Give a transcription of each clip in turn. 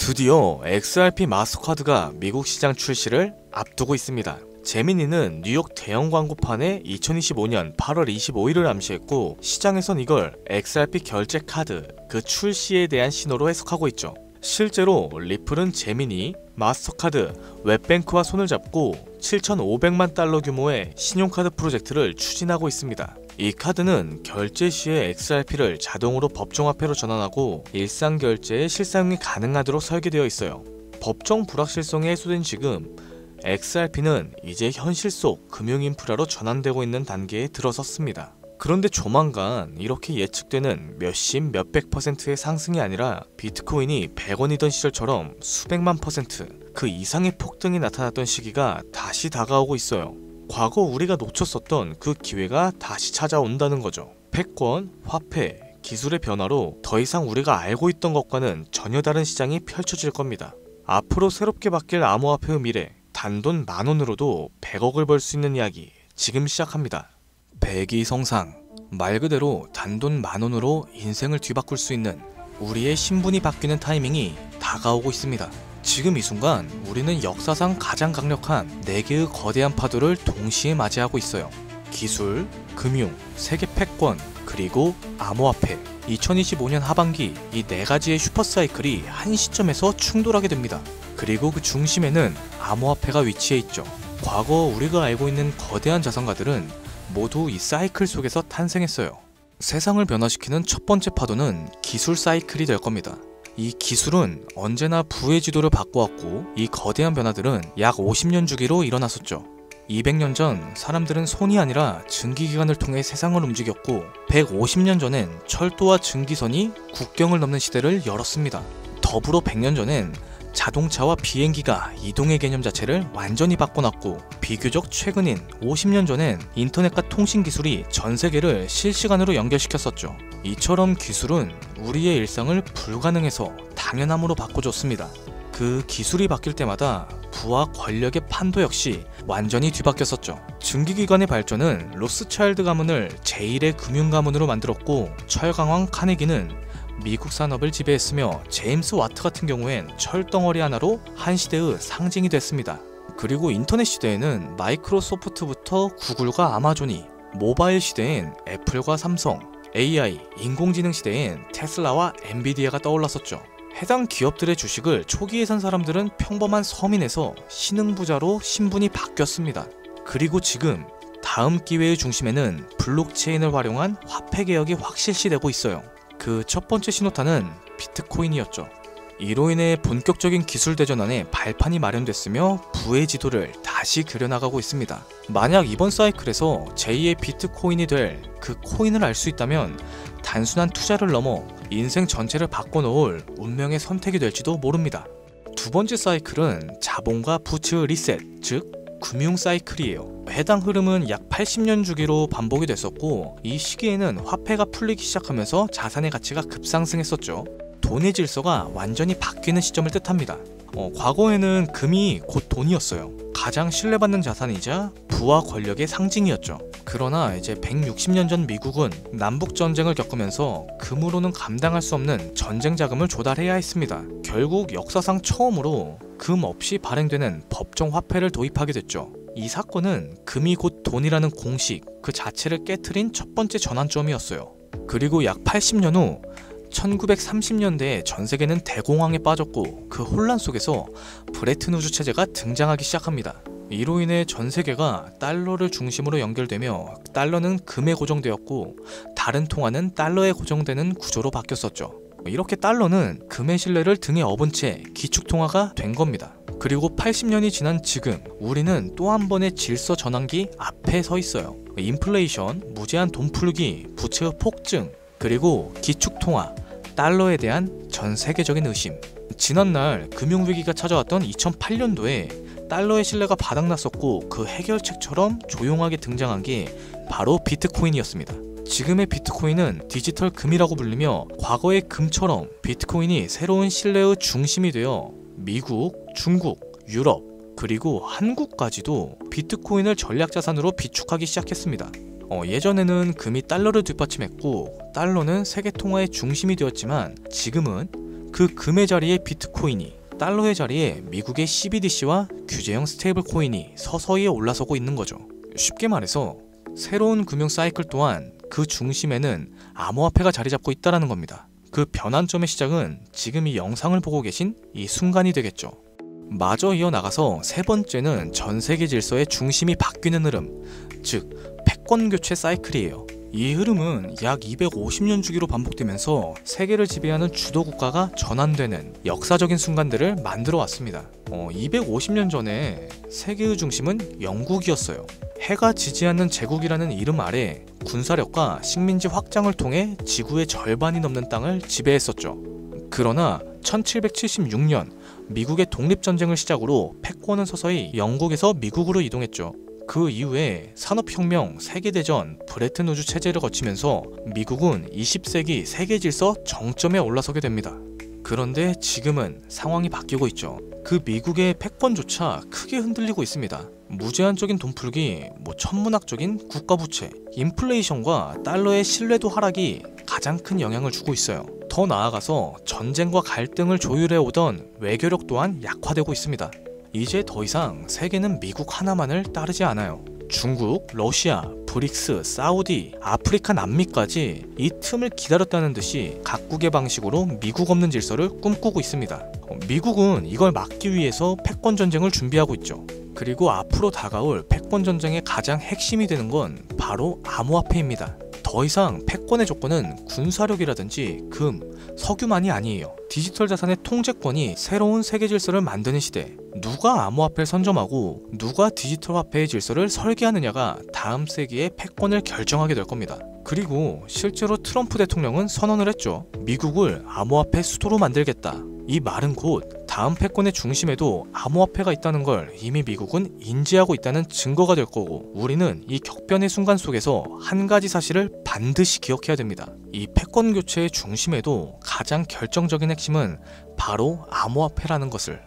드디어 XRP 마스터카드가 미국 시장 출시를 앞두고 있습니다. 재민이는 뉴욕 대형 광고판에 2025년 8월 25일을 암시했고, 시장에선 이걸 XRP 결제 카드, 그 출시에 대한 신호로 해석하고 있죠. 실제로 리플은 재민이, 마스터카드, 웹뱅크와 손을 잡고 7,500만 달러 규모의 신용카드 프로젝트를 추진하고 있습니다. 이 카드는 결제 시에 XRP를 자동으로 법정화폐로 전환하고 일상 결제에 실사용이 가능하도록 설계되어 있어요. 법정 불확실성이 해소된 지금 XRP는 이제 현실 속 금융 인프라로 전환되고 있는 단계에 들어섰습니다. 그런데 조만간 이렇게 예측되는 몇십 몇백 %의 상승이 아니라 비트코인이 100원이던 시절처럼 수백만 %, 그 이상의 폭등이 나타났던 시기가 다시 다가오고 있어요. 과거 우리가 놓쳤었던 그 기회가 다시 찾아온다는 거죠. 패권, 화폐, 기술의 변화로 더 이상 우리가 알고 있던 것과는 전혀 다른 시장이 펼쳐질 겁니다. 앞으로 새롭게 바뀔 암호화폐의 미래, 단돈 10,000원으로도 100억을 벌 수 있는 이야기 지금 시작합니다. 백이성상, 말 그대로 단돈 10,000원으로 인생을 뒤바꿀 수 있는 우리의 신분이 바뀌는 타이밍이 다가오고 있습니다. 지금 이 순간 우리는 역사상 가장 강력한 4개의 거대한 파도를 동시에 맞이하고 있어요. 기술, 금융, 세계 패권, 그리고 암호화폐. 2025년 하반기 이 4가지의 슈퍼사이클이 한 시점에서 충돌하게 됩니다. 그리고 그 중심에는 암호화폐가 위치해 있죠. 과거 우리가 알고 있는 거대한 자산가들은 모두 이 사이클 속에서 탄생했어요. 세상을 변화시키는 첫 번째 파도는 기술 사이클이 될 겁니다. 이 기술은 언제나 부의 지도를 바꿔왔고, 이 거대한 변화들은 약 50년 주기로 일어났었죠. 200년 전 사람들은 손이 아니라 증기기관을 통해 세상을 움직였고, 150년 전엔 철도와 증기선이 국경을 넘는 시대를 열었습니다. 더불어 100년 전엔 자동차와 비행기가 이동의 개념 자체를 완전히 바꿔놨고, 비교적 최근인 50년 전엔 인터넷과 통신 기술이 전 세계를 실시간으로 연결시켰었죠. 이처럼 기술은 우리의 일상을 불가능해서 당연함으로 바꿔줬습니다. 그 기술이 바뀔 때마다 부와 권력의 판도 역시 완전히 뒤바뀌었었죠. 증기기관의 발전은 로스차일드 가문을 제1의 금융가문으로 만들었고, 철강왕 카네기는 미국 산업을 지배했으며, 제임스 와트 같은 경우엔 철덩어리 하나로 한 시대의 상징이 됐습니다. 그리고 인터넷 시대에는 마이크로소프트부터 구글과 아마존이, 모바일 시대엔 애플과 삼성, AI, 인공지능 시대엔 테슬라와 엔비디아가 떠올랐었죠. 해당 기업들의 주식을 초기에 산 사람들은 평범한 서민에서 신흥부자로 신분이 바뀌었습니다. 그리고 지금 다음 기회의 중심에는 블록체인을 활용한 화폐 개혁이 확실시되고 있어요. 그 첫 번째 신호탄은 비트코인이었죠. 이로 인해 본격적인 기술 대전환에 발판이 마련됐으며 부의 지도를 다시 그려나가고 있습니다. 만약 이번 사이클에서 제2의 비트코인이 될 그 코인을 알 수 있다면 단순한 투자를 넘어 인생 전체를 바꿔놓을 운명의 선택이 될지도 모릅니다. 두 번째 사이클은 자본과 부츠의 리셋, 즉 금융 사이클이에요. 해당 흐름은 약 80년 주기로 반복이 됐었고, 이 시기에는 화폐가 풀리기 시작하면서 자산의 가치가 급상승했었죠. 돈의 질서가 완전히 바뀌는 시점을 뜻합니다. 과거에는 금이 곧 돈이었어요. 가장 신뢰받는 자산이자 부와 권력의 상징이었죠. 그러나 이제 160년 전 미국은 남북전쟁을 겪으면서 금으로는 감당할 수 없는 전쟁 자금을 조달해야 했습니다. 결국 역사상 처음으로 금 없이 발행되는 법정 화폐를 도입하게 됐죠. 이 사건은 금이 곧 돈이라는 공식 그 자체를 깨트린 첫 번째 전환점이었어요. 그리고 약 80년 후 1930년대에 전 세계는 대공황에 빠졌고, 그 혼란 속에서 브레튼 우즈 체제가 등장하기 시작합니다. 이로 인해 전 세계가 달러를 중심으로 연결되며 달러는 금에 고정되었고, 다른 통화는 달러에 고정되는 구조로 바뀌었었죠. 이렇게 달러는 금의 신뢰를 등에 업은 채 기축통화가 된 겁니다. 그리고 80년이 지난 지금 우리는 또 한 번의 질서 전환기 앞에 서 있어요. 인플레이션, 무제한 돈 풀기, 부채의 폭증, 그리고 기축통화, 달러에 대한 전 세계적인 의심. 지난날 금융위기가 찾아왔던 2008년도에 달러의 신뢰가 바닥났었고, 그 해결책처럼 조용하게 등장한 게 바로 비트코인이었습니다. 지금의 비트코인은 디지털 금이라고 불리며, 과거의 금처럼 비트코인이 새로운 신뢰의 중심이 되어 미국, 중국, 유럽, 그리고 한국까지도 비트코인을 전략자산으로 비축하기 시작했습니다. 예전에는 금이 달러를 뒷받침했고, 달러는 세계 통화의 중심이 되었지만, 지금은 그 금의 자리에 비트코인이, 달러의 자리에 미국의 CBDC와 규제형 스테이블 코인이 서서히 올라서고 있는 거죠. 쉽게 말해서 새로운 금융 사이클 또한 그 중심에는 암호화폐가 자리 잡고 있다는 겁니다. 그 변환점의 시작은 지금 이 영상을 보고 계신 이 순간이 되겠죠. 마저 이어나가서 세 번째는 전 세계 질서의 중심이 바뀌는 흐름, 즉 패권 교체 사이클이에요. 이 흐름은 약 250년 주기로 반복되면서 세계를 지배하는 주도 국가가 전환되는 역사적인 순간들을 만들어 왔습니다. 250년 전에 세계의 중심은 영국이었어요. 해가 지지 않는 제국이라는 이름 아래 군사력과 식민지 확장을 통해 지구의 절반이 넘는 땅을 지배했었죠. 그러나 1776년 미국의 독립전쟁을 시작으로 패권은 서서히 영국에서 미국으로 이동했죠. 그 이후에 산업혁명, 세계대전, 브레튼 우즈 체제를 거치면서 미국은 20세기 세계 질서 정점에 올라서게 됩니다. 그런데 지금은 상황이 바뀌고 있죠. 그 미국의 패권조차 크게 흔들리고 있습니다. 무제한적인 돈풀기, 천문학적인 국가부채, 인플레이션과 달러의 신뢰도 하락이 가장 큰 영향을 주고 있어요. 더 나아가서 전쟁과 갈등을 조율해오던 외교력 또한 약화되고 있습니다. 이제 더 이상 세계는 미국 하나만을 따르지 않아요. 중국, 러시아, 브릭스, 사우디, 아프리카, 남미까지 이 틈을 기다렸다는 듯이 각국의 방식으로 미국 없는 질서를 꿈꾸고 있습니다. 미국은 이걸 막기 위해서 패권 전쟁을 준비하고 있죠. 그리고 앞으로 다가올 패권 전쟁의 가장 핵심이 되는 건 바로 암호화폐입니다. 더 이상 패권의 조건은 군사력이라든지 금, 석유만이 아니에요. 디지털 자산의 통제권이 새로운 세계 질서를 만드는 시대. 누가 암호화폐를 선점하고 누가 디지털 화폐의 질서를 설계하느냐가 다음 세기의 패권을 결정하게 될 겁니다. 그리고 실제로 트럼프 대통령은 선언을 했죠. 미국을 암호화폐 수도로 만들겠다. 이 말은 곧 다음 패권의 중심에도 암호화폐가 있다는 걸 이미 미국은 인지하고 있다는 증거가 될 거고, 우리는 이 격변의 순간 속에서 한 가지 사실을 반드시 기억해야 됩니다. 이 패권 교체의 중심에도 가장 결정적인 핵심은 바로 암호화폐라는 것을.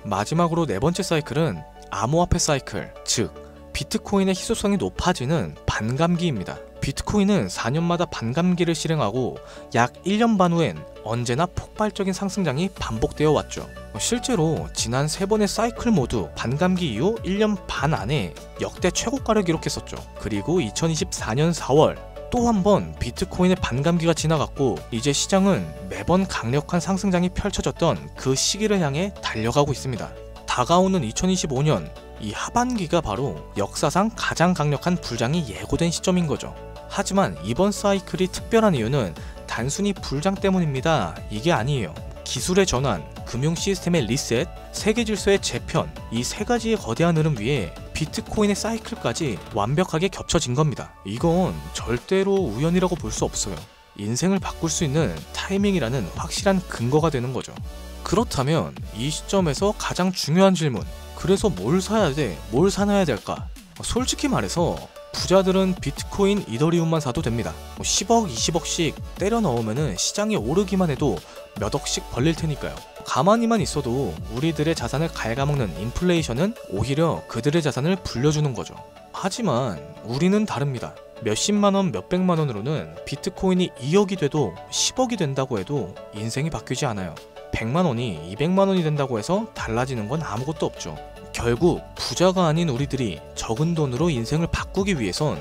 마지막으로 네 번째 사이클은 암호화폐 사이클, 즉 비트코인의 희소성이 높아지는 반감기입니다. 비트코인은 4년마다 반감기를 실행하고 약 1년 반 후엔 언제나 폭발적인 상승장이 반복되어 왔죠. 실제로 지난 3번의 사이클 모두 반감기 이후 1년 반 안에 역대 최고가를 기록했었죠. 그리고 2024년 4월 또 한 번 비트코인의 반감기가 지나갔고, 이제 시장은 매번 강력한 상승장이 펼쳐졌던 그 시기를 향해 달려가고 있습니다. 다가오는 2025년 이 하반기가 바로 역사상 가장 강력한 불장이 예고된 시점인 거죠. 하지만 이번 사이클이 특별한 이유는 단순히 불장 때문입니다. 이게 아니에요. 기술의 전환, 금융 시스템의 리셋, 세계 질서의 재편, 이 세 가지의 거대한 흐름 위에 비트코인의 사이클까지 완벽하게 겹쳐진 겁니다. 이건 절대로 우연이라고 볼 수 없어요. 인생을 바꿀 수 있는 타이밍이라는 확실한 근거가 되는 거죠. 그렇다면 이 시점에서 가장 중요한 질문, 그래서 뭘 사야 돼? 뭘 사놔야 될까? 솔직히 말해서 부자들은 비트코인, 이더리움만 사도 됩니다. 10억, 20억씩 때려 넣으면 시장이 오르기만 해도 몇 억씩 벌릴 테니까요. 가만히만 있어도 우리들의 자산을 갉아먹는 인플레이션은 오히려 그들의 자산을 불려주는 거죠. 하지만 우리는 다릅니다. 몇십만원, 몇백만원으로는 비트코인이 2억이 돼도 10억이 된다고 해도 인생이 바뀌지 않아요. 100만원이 200만원이 된다고 해서 달라지는 건 아무것도 없죠. 결국 부자가 아닌 우리들이 적은 돈으로 인생을 바꾸기 위해선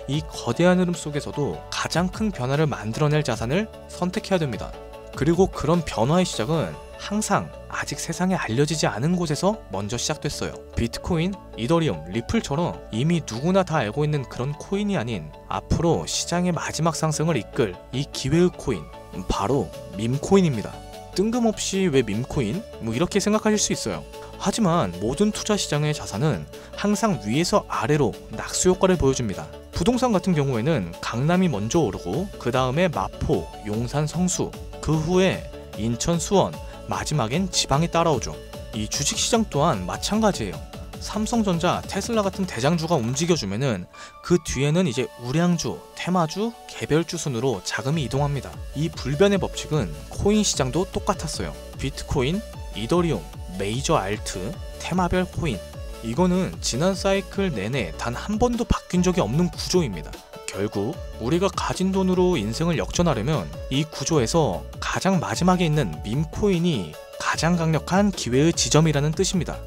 이 거대한 흐름 속에서도 가장 큰 변화를 만들어낼 자산을 선택해야 됩니다. 그리고 그런 변화의 시작은 항상 아직 세상에 알려지지 않은 곳에서 먼저 시작됐어요. 비트코인, 이더리움, 리플처럼 이미 누구나 다 알고 있는 그런 코인이 아닌 앞으로 시장의 마지막 상승을 이끌 이 기회의 코인, 바로 밈코인입니다. 뜬금없이 왜 밈코인? 이렇게 생각하실 수 있어요. 하지만 모든 투자 시장의 자산은 항상 위에서 아래로 낙수 효과를 보여줍니다. 부동산 같은 경우에는 강남이 먼저 오르고 그 다음에 마포, 용산, 성수, 그 후에 인천, 수원, 마지막엔 지방이 따라오죠. 이 주식시장 또한 마찬가지예요. 삼성전자, 테슬라 같은 대장주가 움직여주면은 그 뒤에는 이제 우량주, 테마주, 개별주 순으로 자금이 이동합니다. 이 불변의 법칙은 코인 시장도 똑같았어요. 비트코인, 이더리움, 메이저 알트, 테마별 코인, 이거는 지난 사이클 내내 단 한 번도 바뀐 적이 없는 구조입니다. 결국 우리가 가진 돈으로 인생을 역전하려면 이 구조에서 가장 마지막에 있는 밈코인이 가장 강력한 기회의 지점이라는 뜻입니다.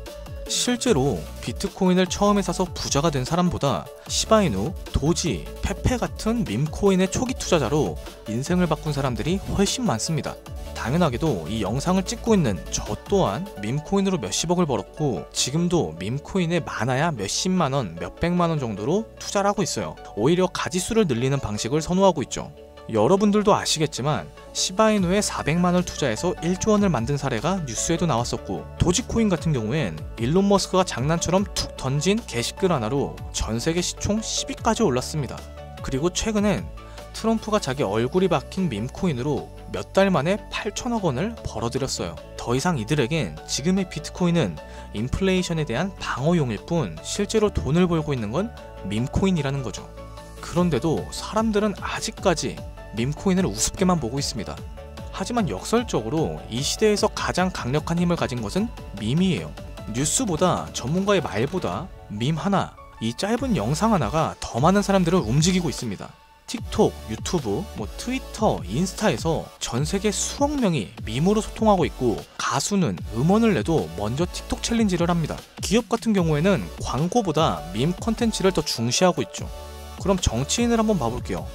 실제로 비트코인을 처음에 사서 부자가 된 사람보다 시바이누, 도지, 페페 같은 밈코인의 초기 투자자로 인생을 바꾼 사람들이 훨씬 많습니다. 당연하게도 이 영상을 찍고 있는 저 또한 밈코인으로 몇십억을 벌었고 지금도 밈코인에 많아야 몇십만원, 몇백만원 정도로 투자를 하고 있어요. 오히려 가지수를 늘리는 방식을 선호하고 있죠. 여러분들도 아시겠지만 시바이누에 400만원을 투자해서 1조원을 만든 사례가 뉴스에도 나왔었고, 도지코인 같은 경우엔 일론 머스크가 장난처럼 툭 던진 게시글 하나로 전세계 시총 10위까지 올랐습니다. 그리고 최근엔 트럼프가 자기 얼굴이 박힌 밈코인으로 몇 달 만에 8천억 원을 벌어들였어요. 더 이상 이들에겐 지금의 비트코인은 인플레이션에 대한 방어용일 뿐 실제로 돈을 벌고 있는 건 밈코인이라는 거죠. 그런데도 사람들은 아직까지 밈코인을 우습게만 보고 있습니다. 하지만 역설적으로 이 시대에서 가장 강력한 힘을 가진 것은 밈이에요. 뉴스보다 전문가의 말보다 밈 하나, 이 짧은 영상 하나가 더 많은 사람들을 움직이고 있습니다. 틱톡, 유튜브, 트위터, 인스타에서 전 세계 수억 명이 밈으로 소통하고 있고, 가수는 음원을 내도 먼저 틱톡 챌린지를 합니다. 기업 같은 경우에는 광고보다 밈 컨텐츠를 더 중시하고 있죠. 그럼 정치인을 한번 봐볼게요.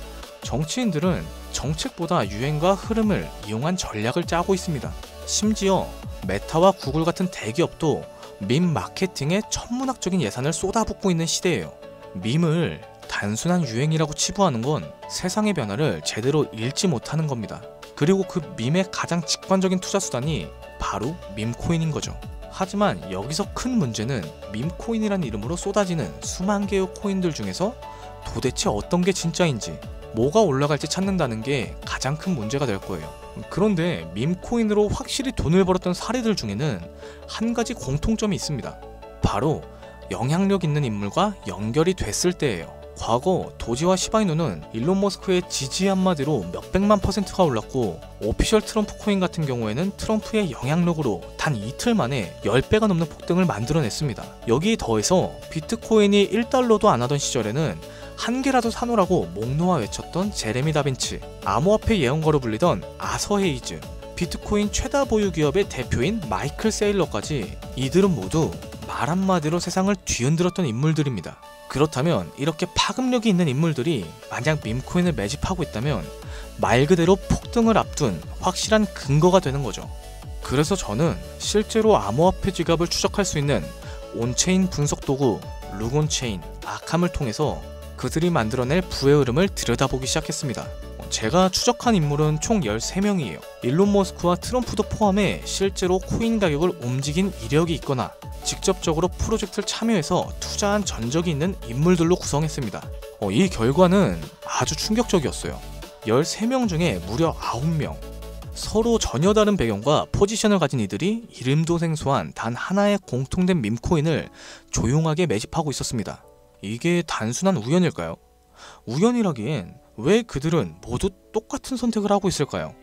정치인들은 정책보다 유행과 흐름을 이용한 전략을 짜고 있습니다. 심지어 메타와 구글 같은 대기업도 밈 마케팅에 천문학적인 예산을 쏟아붓고 있는 시대예요. 밈을 단순한 유행이라고 치부하는 건 세상의 변화를 제대로 읽지 못하는 겁니다. 그리고 그 밈의 가장 직관적인 투자 수단이 바로 밈코인인 거죠. 하지만 여기서 큰 문제는 밈코인이라는 이름으로 쏟아지는 수만 개의 코인들 중에서 도대체 어떤 게 진짜인지, 뭐가 올라갈지 찾는다는 게 가장 큰 문제가 될 거예요. 그런데 밈코인으로 확실히 돈을 벌었던 사례들 중에는 한 가지 공통점이 있습니다. 바로 영향력 있는 인물과 연결이 됐을 때예요. 과거 도지와 시바이누는 일론 머스크의 지지 한마디로 몇백만 %가 올랐고, 오피셜 트럼프 코인 같은 경우에는 트럼프의 영향력으로 단 이틀 만에 10배가 넘는 폭등을 만들어냈습니다. 여기에 더해서 비트코인이 1달러도 안 하던 시절에는 한 개라도 사놓으라고 목 놓아 외쳤던 제레미 다빈치, 암호화폐 예언가로 불리던 아서 헤이즈, 비트코인 최다 보유 기업의 대표인 마이클 세일러까지, 이들은 모두 말 한마디로 세상을 뒤흔들었던 인물들입니다. 그렇다면 이렇게 파급력이 있는 인물들이 만약 밈코인을 매집하고 있다면 말 그대로 폭등을 앞둔 확실한 근거가 되는 거죠. 그래서 저는 실제로 암호화폐 지갑을 추적할 수 있는 온체인 분석 도구 루곤체인, 아캄을 통해서 그들이 만들어낼 부의 흐름을 들여다보기 시작했습니다. 제가 추적한 인물은 총 13명이에요. 일론 머스크와 트럼프도 포함해 실제로 코인 가격을 움직인 이력이 있거나 직접적으로 프로젝트를 참여해서 투자한 전적이 있는 인물들로 구성했습니다. 이 결과는 아주 충격적이었어요. 13명 중에 무려 9명, 서로 전혀 다른 배경과 포지션을 가진 이들이 이름도 생소한 단 하나의 공통된 밈코인을 조용하게 매집하고 있었습니다. 이게 단순한 우연일까요? 우연이라기엔 왜 그들은 모두 똑같은 선택을 하고 있을까요?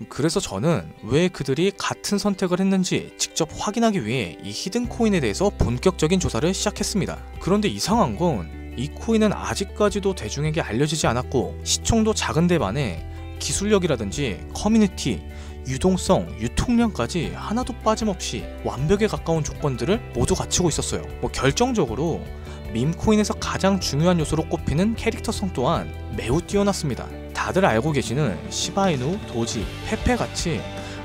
그래서 저는 왜 그들이 같은 선택을 했는지 직접 확인하기 위해 이 히든 코인에 대해서 본격적인 조사를 시작했습니다. 그런데 이상한 건 이 코인은 아직까지도 대중에게 알려지지 않았고, 시총도 작은데 반해 기술력이라든지 커뮤니티, 유동성, 유통량까지 하나도 빠짐없이 완벽에 가까운 조건들을 모두 갖추고 있었어요. 결정적으로 밈코인에서 가장 중요한 요소로 꼽히는 캐릭터성 또한 매우 뛰어났습니다. 다들 알고 계시는 시바이누, 도지, 페페 같이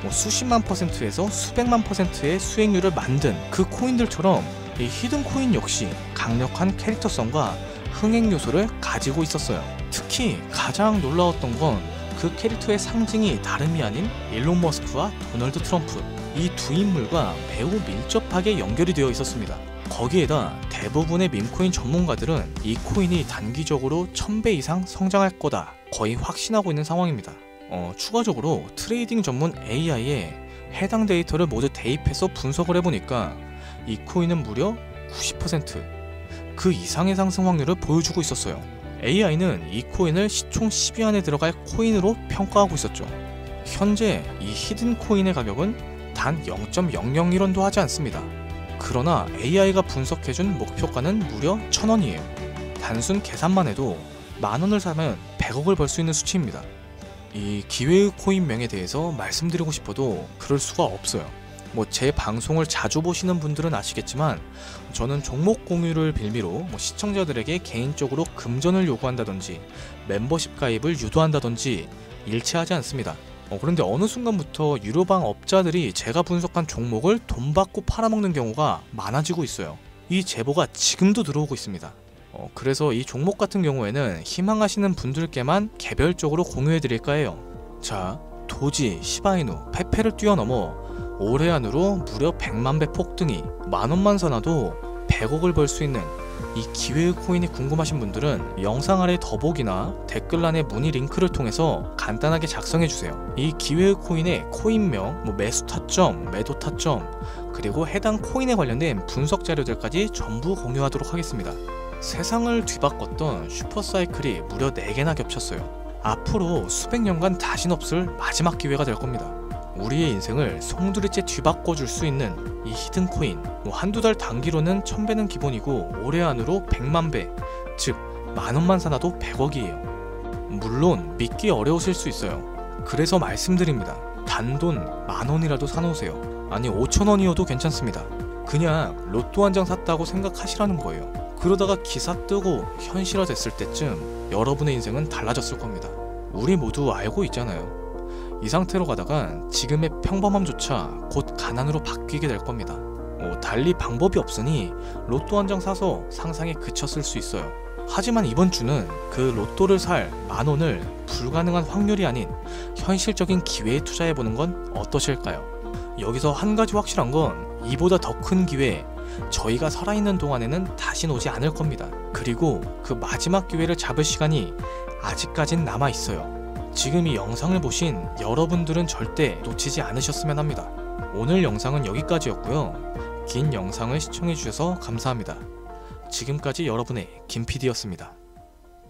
수십만 %에서 수백만 %의 수익률을 만든 그 코인들처럼 이 히든 코인 역시 강력한 캐릭터성과 흥행 요소를 가지고 있었어요. 특히 가장 놀라웠던 건 그 캐릭터의 상징이 다름이 아닌 일론 머스크와 도널드 트럼프, 이 두 인물과 매우 밀접하게 연결이 되어 있었습니다. 거기에다 대부분의 밈코인 전문가들은 이 코인이 단기적으로 1000배 이상 성장할 거다 거의 확신하고 있는 상황입니다. 추가적으로 트레이딩 전문 AI에 해당 데이터를 모두 대입해서 분석을 해보니까 이 코인은 무려 90% 그 이상의 상승 확률을 보여주고 있었어요. AI는 이 코인을 시총 10위 안에 들어갈 코인으로 평가하고 있었죠. 현재 이 히든 코인의 가격은 단 0.001원도 하지 않습니다. 그러나 AI가 분석해준 목표가는 무려 1000원이에요. 단순 계산만 해도 만원을 사면 100억을 벌 수 있는 수치입니다. 이 기회의 코인명에 대해서 말씀드리고 싶어도 그럴 수가 없어요. 제 방송을 자주 보시는 분들은 아시겠지만 저는 종목 공유를 빌미로 시청자들에게 개인적으로 금전을 요구한다든지 멤버십 가입을 유도한다든지 일치하지 않습니다. 그런데 어느 순간부터 유료방 업자들이 제가 분석한 종목을 돈 받고 팔아먹는 경우가 많아지고 있어요. 이 제보가 지금도 들어오고 있습니다. 그래서 이 종목 같은 경우에는 희망하시는 분들께만 개별적으로 공유해드릴까 해요. 자, 도지, 시바이누, 페페를 뛰어넘어 올해 안으로 무려 100만 배 폭등이 만원만 사놔도 100억을 벌 수 있는 이 기회의 코인이 궁금하신 분들은 영상 아래 더보기나 댓글란의 문의 링크를 통해서 간단하게 작성해주세요. 이 기회의 코인의 코인명, 매수 타점, 매도 타점, 그리고 해당 코인에 관련된 분석 자료들까지 전부 공유하도록 하겠습니다. 세상을 뒤바꿨던 슈퍼사이클이 무려 4개나 겹쳤어요. 앞으로 수백 년간 다신 없을 마지막 기회가 될 겁니다. 우리의 인생을 송두리째 뒤바꿔줄 수 있는 이 히든코인, 한두 달 단기로는 1000배는 기본이고 올해 안으로 100만 배, 즉 만원만 사놔도 100억이에요. 물론 믿기 어려우실 수 있어요. 그래서 말씀드립니다. 단돈 만원이라도 사놓으세요. 아니 5천원이어도 괜찮습니다. 그냥 로또 한 장 샀다고 생각하시라는 거예요. 그러다가 기사 뜨고 현실화 됐을 때쯤 여러분의 인생은 달라졌을 겁니다. 우리 모두 알고 있잖아요. 이 상태로 가다간 지금의 평범함조차 곧 가난으로 바뀌게 될 겁니다. 달리 방법이 없으니 로또 한 장 사서 상상에 그쳤을 수 있어요. 하지만 이번 주는 그 로또를 살 만원을 불가능한 확률이 아닌 현실적인 기회에 투자해보는 건 어떠실까요? 여기서 한 가지 확실한 건 이보다 더 큰 기회, 저희가 살아있는 동안에는 다신 오지 않을 겁니다. 그리고 그 마지막 기회를 잡을 시간이 아직까진 남아있어요. 지금 이 영상을 보신 여러분들은 절대 놓치지 않으셨으면 합니다. 오늘 영상은 여기까지였고요. 긴 영상을 시청해주셔서 감사합니다. 지금까지 여러분의 김PD였습니다.